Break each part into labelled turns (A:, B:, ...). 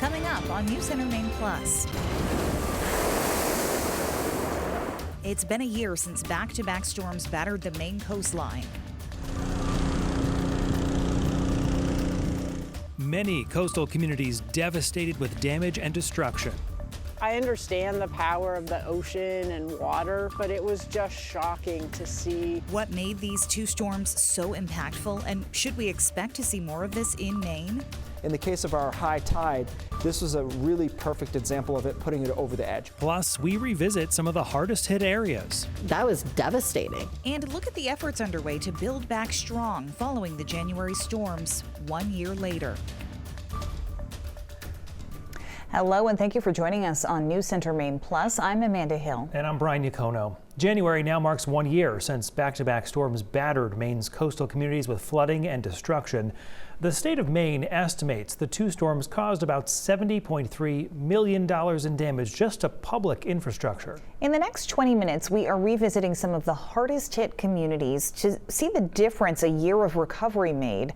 A: Coming up on News Center Maine Plus. It's been a year since back-to-back storms battered the Maine coastline.
B: Many coastal communities devastated with damage and destruction.
C: I understand the power of the ocean and water, but it was just shocking to see.
A: What made these two storms so impactful, and should we expect to see more of this in Maine?
D: In the case of our high tide, this was a really perfect example of it, putting it over the edge.
B: Plus, we revisit some of the hardest hit areas.
E: That was devastating.
A: And look at the efforts underway to build back strong following the January storms 1 year later.
F: Hello, and thank you for joining us on News Center Maine Plus. I'm Amanda Hill.
B: And I'm Brian Yacono. January now marks 1 year since back-to-back storms battered Maine's coastal communities with flooding and destruction. The state of Maine estimates the two storms caused about $70.3 million in damage just to public infrastructure.
F: In the next 20 minutes, we are revisiting some of the hardest hit communities to see the difference a year of recovery made.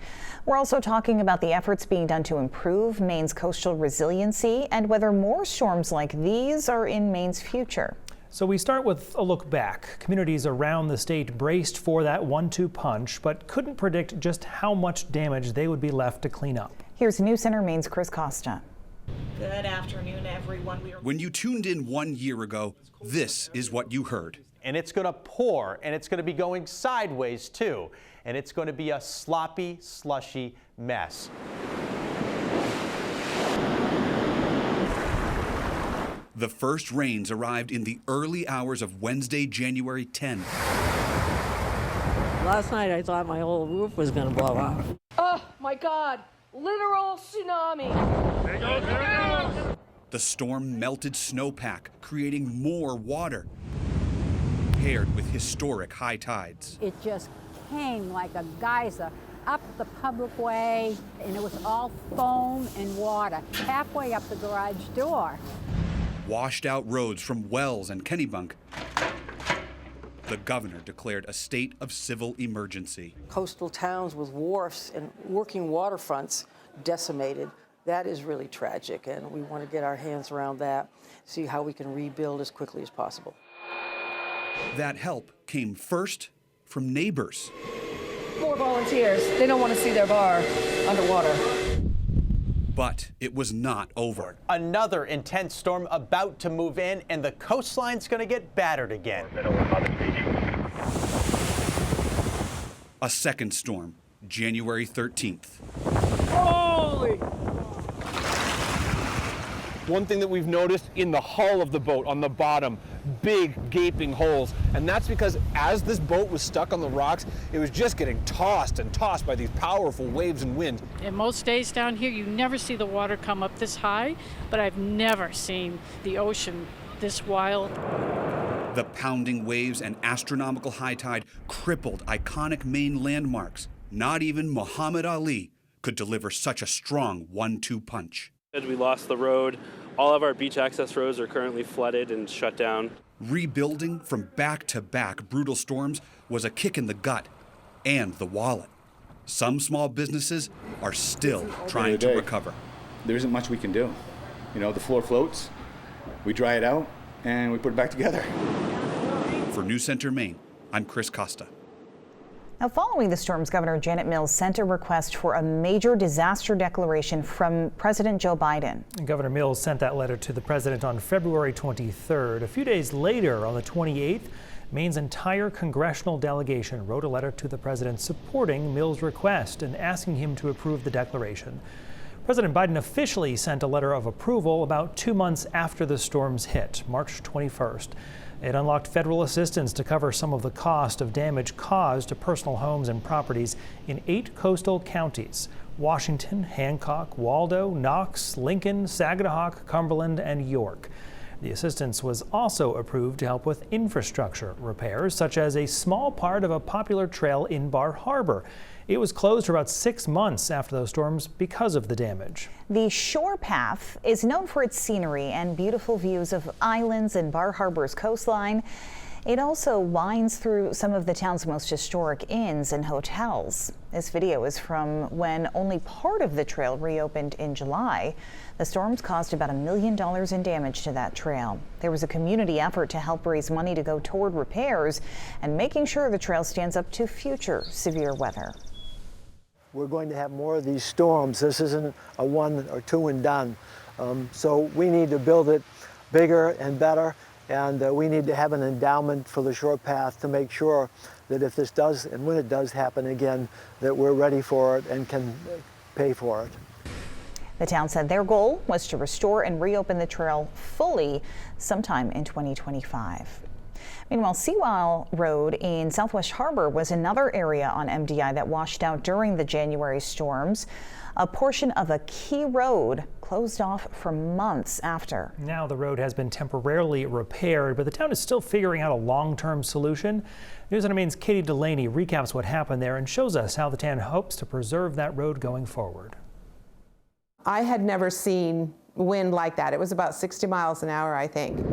F: We're also talking about the efforts being done to improve Maine's coastal resiliency and whether more storms like these are in Maine's future.
B: So we start with a look back. Communities around the state braced for that 1-2 punch, but couldn't predict just how much damage they would be left to clean up.
F: Here's News Center Maine's Chris Costa.
A: Good afternoon, everyone.
G: When you tuned in 1 year ago, this is what you heard.
H: And it's going to pour, and it's going to be going sideways too. And it's going to be a sloppy, slushy mess.
G: The first rains arrived in the early hours of Wednesday, January 10.
I: Last night I thought my whole roof was going to blow out.
J: Oh my God, literal tsunami.
G: There it goes. The storm melted snowpack, creating more water, paired with historic high tides.
K: It just came like a geyser up the public way, and it was all foam and water halfway up the garage door.
G: Washed out roads from Wells and Kennebunk. The governor declared a state of civil emergency.
L: Coastal towns with wharfs and working waterfronts decimated. That is really tragic, and we want to get our hands around that, see how we can rebuild as quickly as possible.
G: That help came first from neighbors.
J: More volunteers. They don't want to see their bar underwater.
G: But it was not over.
H: Another intense storm about to move in, and the coastline's going to get battered again.
G: A second storm, January 13th.
M: Holy! One thing that we've noticed in the hull of the boat, on the bottom, big gaping holes. And that's because as this boat was stuck on the rocks, it was just getting tossed and tossed by these powerful waves and wind.
N: And most days down here, you never see the water come up this high, but I've never seen the ocean this wild.
G: The pounding waves and astronomical high tide crippled iconic Maine landmarks. Not even Muhammad Ali could deliver such a strong 1-2 punch.
O: We lost the road. All of our beach access roads are currently flooded and shut down.
G: Rebuilding from back-to-back brutal storms was a kick in the gut and the wallet. Some small businesses are still trying to recover.
P: There isn't much we can do. You know, the floor floats, we dry it out, and we put it back together.
G: For News Center Maine, I'm Chris Costa.
F: Now, following the storms, Governor Janet Mills sent a request for a major disaster declaration from President Joe Biden.
B: And Governor Mills sent that letter to the president on February 23rd. A few days later, on the 28th, Maine's entire congressional delegation wrote a letter to the president supporting Mills' request and asking him to approve the declaration. President Biden officially sent a letter of approval about 2 months after the storms hit, March 21st. It unlocked federal assistance to cover some of the cost of damage caused to personal homes and properties in 8 coastal counties: Washington, Hancock, Waldo, Knox, Lincoln, Saginaw, Cumberland, and York. The assistance was also approved to help with infrastructure repairs, such as a small part of a popular trail in Bar Harbor. It was closed for about 6 months after those storms because of the damage.
F: The shore path is known for its scenery and beautiful views of islands and Bar Harbor's coastline. It also winds through some of the town's most historic inns and hotels. This video is from when only part of the trail reopened in July. The storms caused about $1 million in damage to that trail. There was a community effort to help raise money to go toward repairs and making sure the trail stands up to future severe weather.
E: We're going to have more of these storms. This isn't a one or two and done. So we need to build it bigger and better, and we need to have an endowment for the short path to make sure that if this does, and when it does happen again, that we're ready for it and can pay for it.
F: The town said their goal was to restore and reopen the trail fully sometime in 2025. Meanwhile, Seawall Road in Southwest Harbor was another area on MDI that washed out during the January storms. A portion of a key road closed off for months after.
B: Now the road has been temporarily repaired, but the town is still figuring out a long-term solution. News on Maine's Katie Delaney recaps what happened there and shows us how the town hopes to preserve that road going forward.
Q: I had never seen wind like that. It was about 60 miles an hour, I think.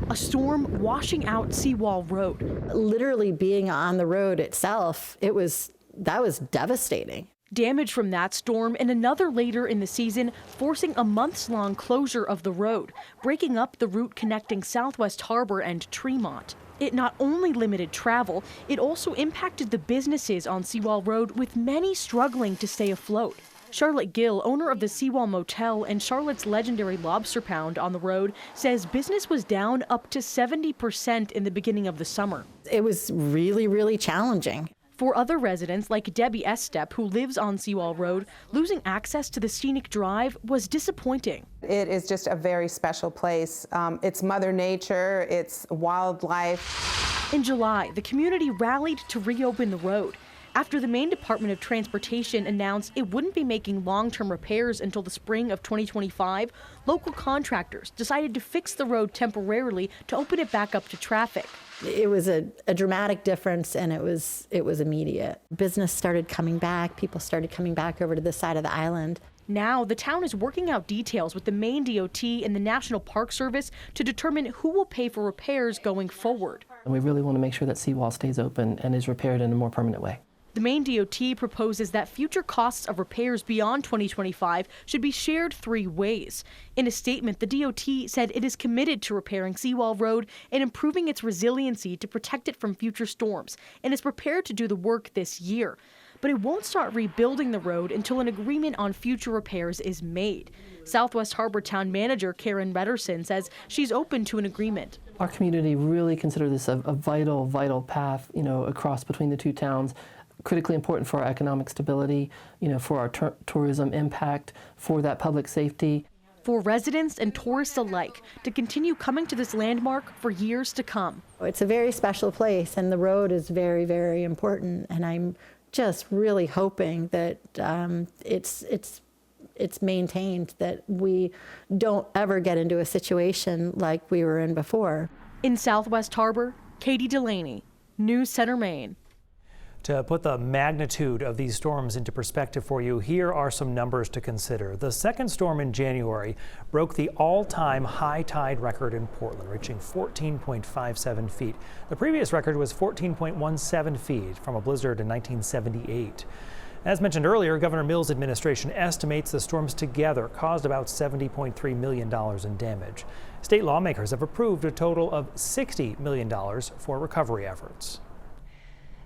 R: A storm washing out Seawall Road.
S: Literally being on the road itself, that was devastating.
R: Damage from that storm and another later in the season, forcing a months-long closure of the road, breaking up the route connecting Southwest Harbor and Tremont. It not only limited travel, it also impacted the businesses on Seawall Road, with many struggling to stay afloat. Charlotte Gill, owner of the Seawall Motel and Charlotte's legendary Lobster Pound on the road, says business was down up to 70% in the beginning of the summer.
S: It was really, really challenging.
R: For other residents like Debbie Estep, who lives on Seawall Road, losing access to the scenic drive was disappointing.
Q: It is just a very special place. It's Mother Nature, it's wildlife.
R: In July, the community rallied to reopen the road. After the Maine Department of Transportation announced it wouldn't be making long-term repairs until the spring of 2025, local contractors decided to fix the road temporarily to open it back up to traffic.
S: It was a dramatic difference, and it was immediate. Business started coming back. People started coming back over to this side of the island.
R: Now, the town is working out details with the Maine DOT and the National Park Service to determine who will pay for repairs going forward.
T: And we really want to make sure that Seawall stays open and is repaired in a more permanent way.
R: The Maine DOT proposes that future costs of repairs beyond 2025 should be shared 3 ways. In a statement, the DOT said it is committed to repairing Seawall Road and improving its resiliency to protect it from future storms, and is prepared to do the work this year. But it won't start rebuilding the road until an agreement on future repairs is made. Southwest Harbor Town Manager Karen Redderson says she's open to an agreement.
T: Our community really consider this a vital path, across between the two towns. Critically important for our economic stability, for our tourism impact, for that public safety.
R: For residents and tourists alike to continue coming to this landmark for years to come.
S: It's a very special place, and the road is very, very important, and I'm just really hoping that it's maintained, that we don't ever get into a situation like we were in before.
R: In Southwest Harbor, Katie Delaney, News Center, Maine.
B: To put the magnitude of these storms into perspective for you, here are some numbers to consider. The second storm in January broke the all-time high tide record in Portland, reaching 14.57 feet. The previous record was 14.17 feet from a blizzard in 1978. As mentioned earlier, Governor Mills' administration estimates the storms together caused about $70.3 million in damage. State lawmakers have approved a total of $60 million for recovery efforts.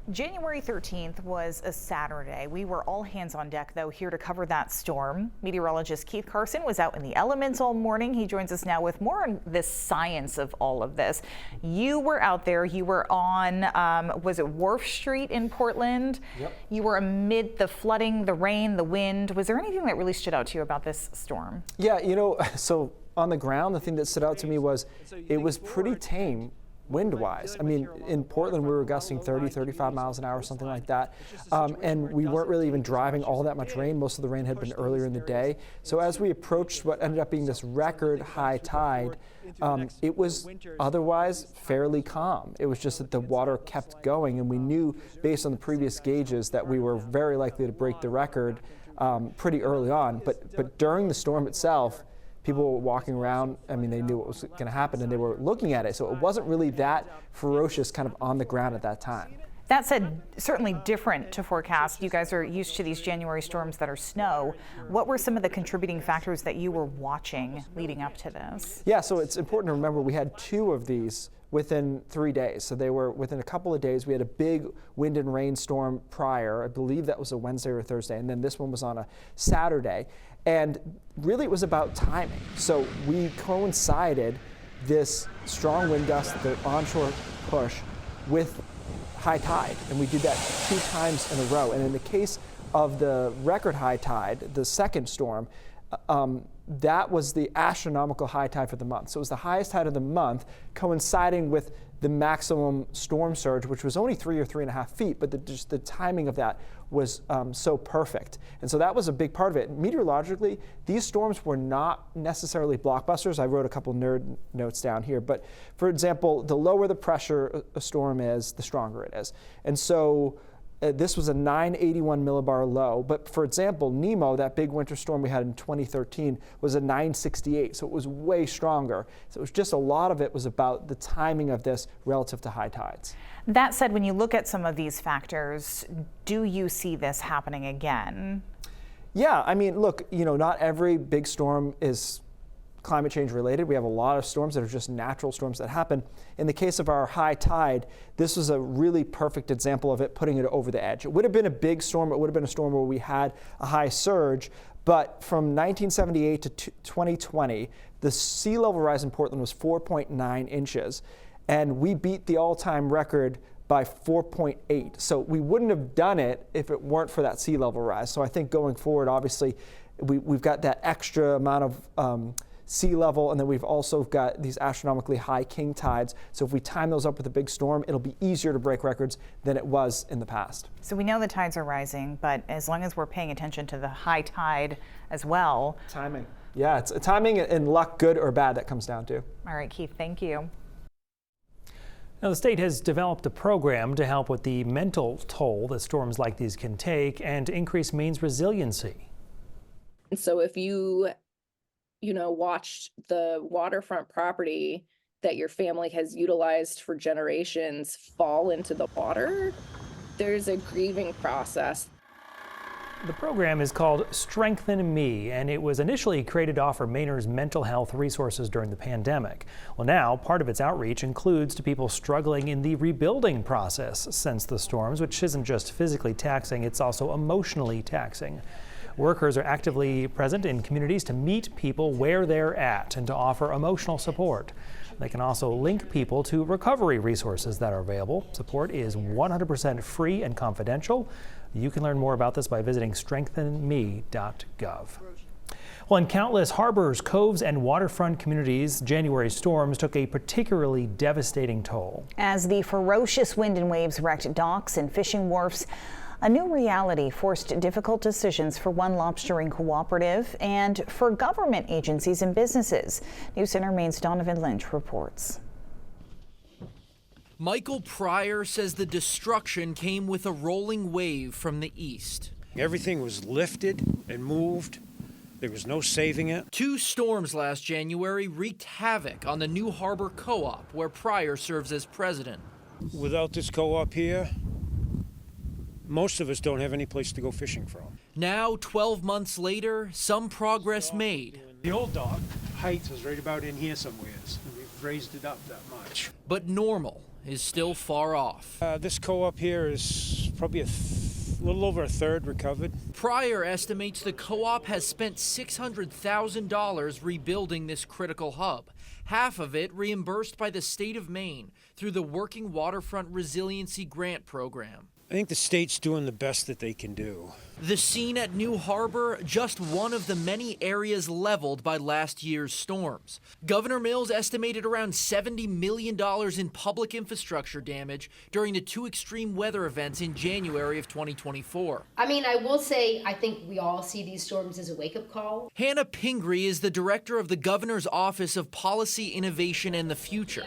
F: January 13th was a Saturday. We were all hands on deck, though, here to cover that storm. Meteorologist Keith Carson was out in the elements all morning. He joins us now with more on the science of all of this. You were out there. You were on, was it Wharf Street in Portland? Yep. You were amid the flooding, the rain, the wind. Was there anything that really stood out to you about this storm?
D: Yeah, so on the ground, the thing that stood out to me was it was pretty tame wind-wise. I mean, in Portland, we were gusting 30, 35 miles an hour, something like that. And we weren't really even driving all that much rain. Most of the rain had been earlier in the day. So as we approached what ended up being this record high tide, it was otherwise fairly calm. It was just that the water kept going, and we knew based on the previous gauges that we were very likely to break the record pretty early on. But during the storm itself, people were walking around. I mean, they knew what was going to happen and they were looking at it. So it wasn't really that ferocious kind of on the ground at that time.
F: That said, certainly different to forecast. You guys are used to these January storms that are snow. What were some of the contributing factors that you were watching leading up to this?
D: Yeah, so it's important to remember we had 2 of these within 3 days. So they were within a couple of days. We had a big wind and rain storm prior. I believe that was a Wednesday or Thursday. And then this one was on a Saturday. And really it was about timing. So we coincided this strong wind gust, the onshore push, with high tide, and we did that 2 times in a row. And in the case of the record high tide, the second storm, that was the astronomical high tide for the month. So it was the highest tide of the month, coinciding with the maximum storm surge, which was only 3 or 3.5 feet, but just the timing of that was so perfect. And so that was a big part of it. Meteorologically, these storms were not necessarily blockbusters. I wrote a couple nerd notes down here, but for example, the lower the pressure a storm is, the stronger it is. And so this was a 981 millibar low, but for example, Nemo, that big winter storm we had in 2013, was a 968, so it was way stronger. So it was just a lot of it was about the timing of this relative to high tides.
F: That said, when you look at some of these factors, do you see this happening again?
D: Yeah, I mean, look, not every big storm is climate change related. We have a lot of storms that are just natural storms that happen. In the case of our high tide, this was a really perfect example of it, putting it over the edge. It would have been a big storm. It would have been a storm where we had a high surge. But from 1978 to 2020, the sea level rise in Portland was 4.9 inches. And we beat the all-time record by 4.8. So we wouldn't have done it if it weren't for that sea level rise. So I think going forward, obviously, we've got that extra amount of sea level, and then we've also got these astronomically high king tides. So if we time those up with a big storm, it'll be easier to break records than it was in the past.
F: So we know the tides are rising, but as long as we're paying attention to the high tide as well.
D: Timing. Yeah, it's timing and luck, good or bad, that comes down to.
F: All right, Keith, thank you.
B: Now, the state has developed a program to help with the mental toll that storms like these can take and to increase Maine's resiliency.
U: And so if you watched the waterfront property that your family has utilized for generations fall into the water, there's a grieving process.
B: The program is called Strengthen Me, and it was initially created to offer Mainers mental health resources during the pandemic. Well, now part of its outreach includes to people struggling in the rebuilding process since the storms, which isn't just physically taxing, it's also emotionally taxing. Workers are actively present in communities to meet people where they're at and to offer emotional support. They can also link people to recovery resources that are available. Support is 100% free and confidential. You can learn more about this by visiting strengthenme.gov. Well, in countless harbors, coves, and waterfront communities, January storms took a particularly devastating toll.
F: As the ferocious wind and waves wrecked docks and fishing wharfs, a new reality forced difficult decisions for one lobstering cooperative and for government agencies and businesses. News Center Maine's Donovan Lynch reports.
V: Michael Pryor says the destruction came with a rolling wave from the east.
W: Everything was lifted and moved. There was no saving it.
V: 2 storms last January wreaked havoc on the New Harbor Co-op, where Pryor serves as president.
W: Without this co-op here, most of us don't have any place to go fishing from.
V: Now, 12 months later, some progress made.
W: The old dock height was right about in here somewhere, and we've raised it up that much.
V: But normal is still far off.
W: This co-op here is probably a little over a third recovered.
V: Pryor estimates the co-op has spent $600,000 rebuilding this critical hub, half of it reimbursed by the state of Maine through the Working Waterfront Resiliency Grant Program.
W: I think the state's doing the best that they can do.
V: The scene at New Harbor, just one of the many areas leveled by last year's storms. Governor Mills estimated around $70 million in public infrastructure damage during the 2 extreme weather events in January of 2024.
X: I mean, I will say, I think we all see these storms as a wake-up call.
V: Hannah Pingree is the director of the Governor's Office of Policy, Innovation, and the Future.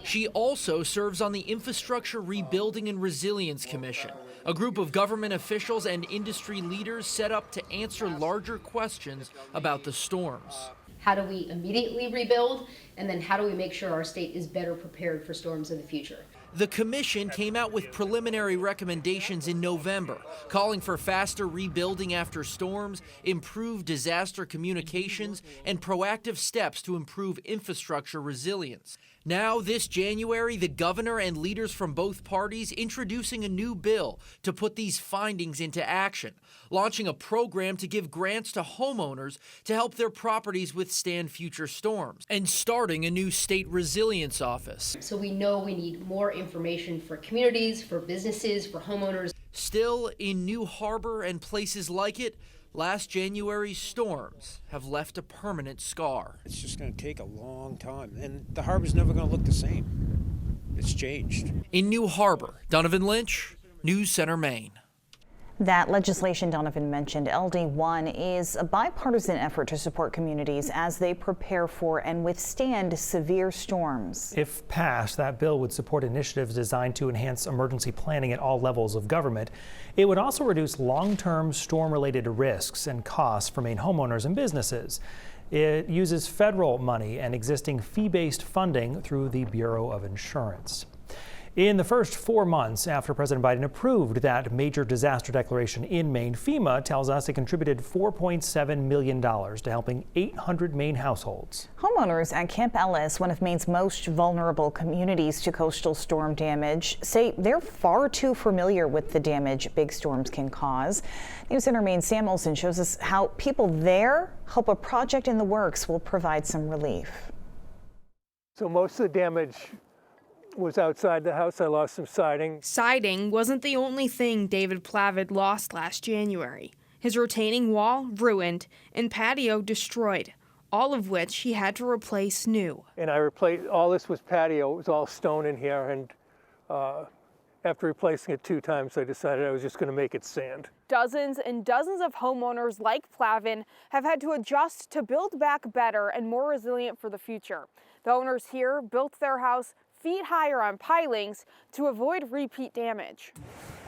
V: She also serves on the Infrastructure Rebuilding and Resilience Commission, a group of government officials and industry leaders set up to answer larger questions about the storms.
X: How do we immediately rebuild? And then how do we make sure our state is better prepared for storms in the future?
V: The commission came out with preliminary recommendations in November, calling for faster rebuilding after storms, improved disaster communications, and proactive steps to improve infrastructure resilience. Now, this January, the governor and leaders from both parties introducing a new bill to put these findings into action, launching a program to give grants to homeowners to help their properties withstand future storms, and starting a new state resilience office.
X: So we know we need more information for communities, for businesses, for homeowners.
V: Still, in New Harbor and places like it, last January's storms have left a permanent scar.
W: It's just going to take a long time, and the harbor's never going to look the same. It's changed.
V: In New Harbor, Donovan Lynch, News Center, Maine.
F: That legislation Donovan mentioned, LD1, is a bipartisan effort to support communities as they prepare for and withstand severe storms.
B: If passed, that bill would support initiatives designed to enhance emergency planning at all levels of government. It would also reduce long-term storm-related risks and costs for Maine homeowners and businesses. It uses federal money and existing fee-based funding through the Bureau of Insurance. In the first 4 months after President Biden approved that major disaster declaration in Maine, FEMA tells us it contributed $4.7 million to helping 800 Maine households.
F: Homeowners at Camp Ellis, one of Maine's most vulnerable communities to coastal storm damage, say they're far too familiar with the damage big storms can cause. News Center Maine's Sam Olson shows us how people there hope a project in the works will provide some relief.
A: So most of the damage was outside the house. I lost some siding.
C: Siding wasn't the only thing David Plavid lost last January. His retaining wall ruined and patio destroyed, all of which he had to replace new.
A: And I replaced, all this was patio. It was all stone in here, and after replacing it 2 times, I decided I was just going to make it sand.
I: Dozens and dozens of homeowners like Plavin have had to adjust to build back better and more resilient for the future. The owners here built their house feet higher on pilings to avoid repeat damage.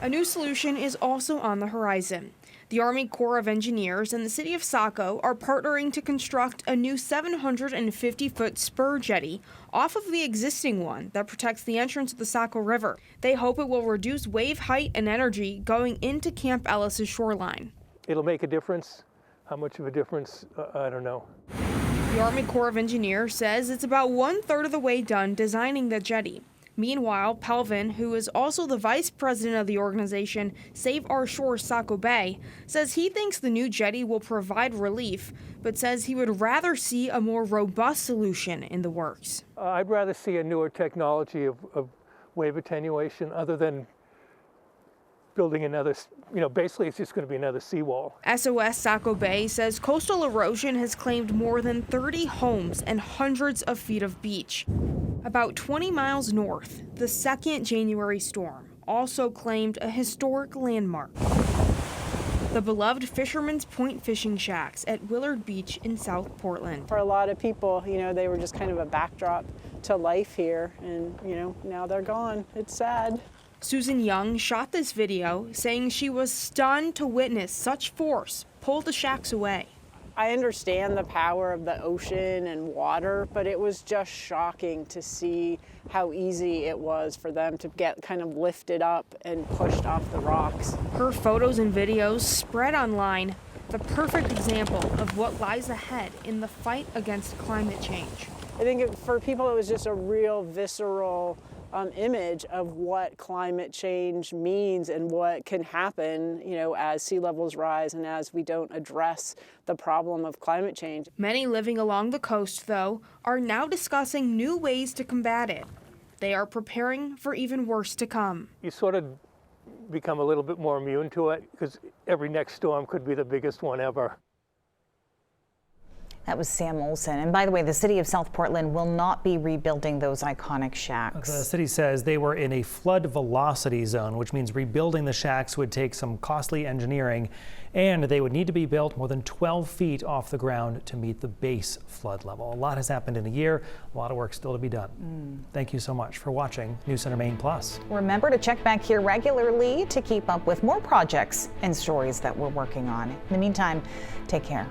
C: A new solution is also on the horizon. The Army Corps of Engineers and the City of Saco are partnering to construct a new 750-foot spur jetty off of the existing one that protects the entrance of the Saco River. They hope it will reduce wave height and energy going into Camp Ellis's shoreline.
A: It'll make a difference. How much of a difference? I don't know.
C: The Army Corps of Engineers says it's about 1/3 of the way done designing the jetty. Meanwhile, Pelvin, who is also the vice president of the organization Save Our Shore Saco Bay, says he thinks the new jetty will provide relief, but says he would rather see a more robust solution in the works.
A: I'd rather see a newer technology of wave attenuation other than building another, basically it's just going to be another seawall.
C: SOS Saco Bay says coastal erosion has claimed more than 30 homes and hundreds of feet of beach. About 20 miles north, the second January storm also claimed a historic landmark. The beloved Fisherman's Point fishing shacks at Willard Beach in South Portland.
K: For a lot of people, they were just kind of a backdrop to life here, and now they're gone. It's sad.
C: Susan Young shot this video, saying she was stunned to witness such force pull the shacks away.
K: I understand the power of the ocean and water, but it was just shocking to see how easy it was for them to get kind of lifted up and pushed off the rocks.
C: Her photos and videos spread online, the perfect example of what lies ahead in the fight against climate change.
K: I think for people, it was just a real visceral image of what climate change means and what can happen, as sea levels rise and as we don't address the problem of climate change.
C: Many living along the coast, though, are now discussing new ways to combat it. They are preparing for even worse to come.
A: You sort of become a little bit more immune to it because every next storm could be the biggest one ever.
F: That was Sam Olson. And by the way, the city of South Portland will not be rebuilding those iconic shacks.
B: The city says they were in a flood velocity zone, which means rebuilding the shacks would take some costly engineering, and they would need to be built more than 12 feet off the ground to meet the base flood level. A lot has happened in a year, a lot of work still to be done. Thank you so much for watching News Center Maine Plus.
F: Remember to check back here regularly to keep up with more projects and stories that we're working on. In the meantime, take care.